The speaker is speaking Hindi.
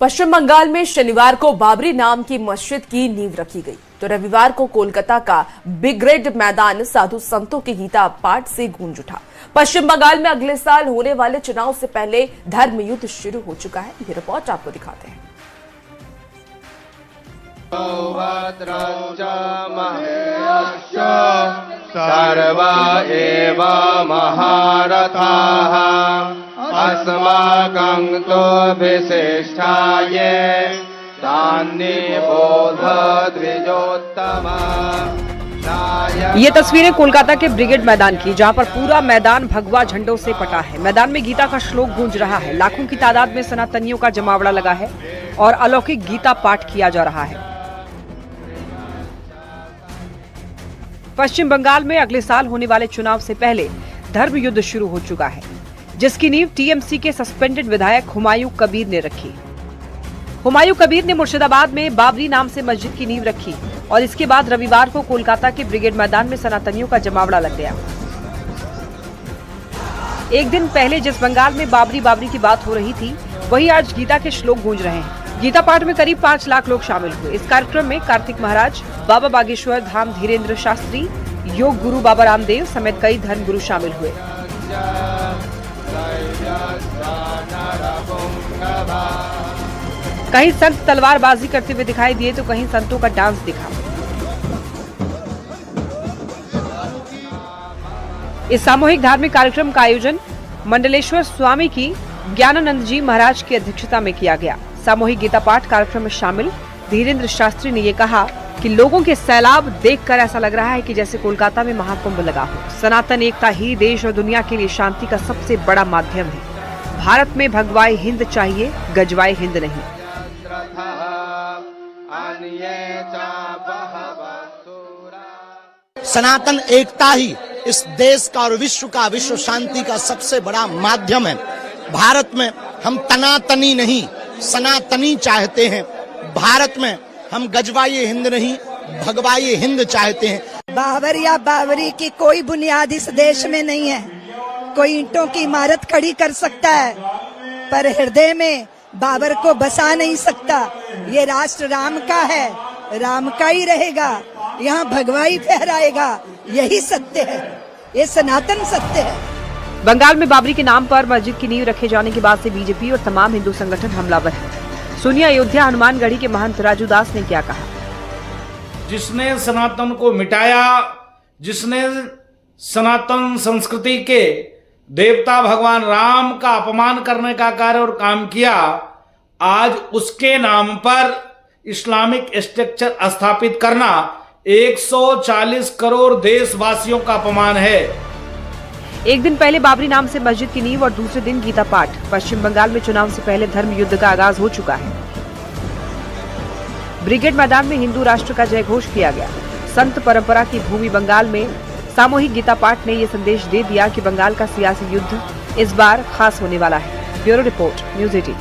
पश्चिम बंगाल में शनिवार को बाबरी नाम की मस्जिद की नींव रखी गई तो रविवार को कोलकाता का ब्रिगेड मैदान साधु संतों के गीता पाठ से गूंज उठा। पश्चिम बंगाल में अगले साल होने वाले चुनाव से पहले धर्म युद्ध शुरू हो चुका है। ये रिपोर्ट आपको दिखाते हैं। सर्वा एव महारथाः अस्माकं तो विशिष्टाये बोध द्विजोत्तमा। ये तस्वीरें कोलकाता के ब्रिगेड मैदान की, जहां पर पूरा मैदान भगवा झंडों से पटा है। मैदान में गीता का श्लोक गूंज रहा है। लाखों की तादाद में सनातनियों का जमावड़ा लगा है और अलौकिक गीता पाठ किया जा रहा है। पश्चिम बंगाल में अगले साल होने वाले चुनाव से पहले धर्म युद्ध शुरू हो चुका है, जिसकी नींव टीएमसी के सस्पेंडेड विधायक हुमायूं कबीर ने रखी। हुमायूं कबीर ने मुर्शिदाबाद में बाबरी नाम से मस्जिद की नींव रखी और इसके बाद रविवार को कोलकाता के ब्रिगेड मैदान में सनातनियों का जमावड़ा लग गया। एक दिन पहले जिस बंगाल में बाबरी की बात हो रही थी, वही आज गीता के श्लोक गूंज रहे हैं। गीता पाठ में करीब 5 लाख लोग शामिल हुए। इस कार्यक्रम में कार्तिक महाराज, बाबा बागेश्वर धाम धीरेन्द्र शास्त्री, योग गुरु बाबा रामदेव समेत कई धर्म गुरु शामिल हुए। कहीं संत तलवारबाजी करते हुए दिखाई दिए तो कहीं संतों का डांस दिखा। इस सामूहिक धार्मिक कार्यक्रम का आयोजन मंडलेश्वर स्वामी की ज्ञानानंद जी महाराज की अध्यक्षता में किया गया। सामूहिक गीता पाठ कार्यक्रम में शामिल धीरेन्द्र शास्त्री ने ये कहा कि लोगों के सैलाब देखकर ऐसा लग रहा है कि जैसे कोलकाता में महाकुंभ लगा हो। सनातन एकता ही देश और दुनिया के लिए शांति का सबसे बड़ा माध्यम है। भारत में भगवाए हिंद चाहिए, गजवाए हिंद नहीं। सनातन एकता ही इस देश का और विश्व शांति का सबसे बड़ा माध्यम है। भारत में हम तनातनी नहीं, सनातनी चाहते हैं। भारत में हम गजवाए हिंद नहीं, भगवाए हिंद चाहते हैं। बाबर या बाबरी की कोई बुनियाद इस देश में नहीं है। कोई ईंटों की इमारत खड़ी कर सकता है, पर हृदय में बाबर को बसा नहीं सकता। ये राष्ट्र राम का है, राम का ही रहेगा। यहाँ भगवाई फहराएगा, यही सत्य है, ये सनातन सत्य है। बंगाल में बाबरी के नाम पर मस्जिद की नींव रखे जाने के बाद से बीजेपी और तमाम हिंदू संगठन हमलावर हैं। सुनिए अयोध्या हनुमानगढ़ी के महंत राजू दास ने क्या कहा। जिसने सनातन को मिटाया, जिसने सनातन संस्कृति के देवता भगवान राम का अपमान करने का कार्य और काम किया, आज उसके नाम पर इस्लामिक स्ट्रक्चर स्थापित करना 140 करोड़ देशवासियों का अपमान है। एक दिन पहले बाबरी नाम से मस्जिद की नींव और दूसरे दिन गीता पाठ। पश्चिम बंगाल में चुनाव से पहले धर्म युद्ध का आगाज हो चुका है। ब्रिगेड मैदान में हिंदू राष्ट्र का जय घोष किया गया। संत परंपरा की भूमि बंगाल में सामूहिक गीता पाठ ने ये संदेश दे दिया कि बंगाल का सियासी युद्ध इस बार खास होने वाला है। Bureau report, news 18।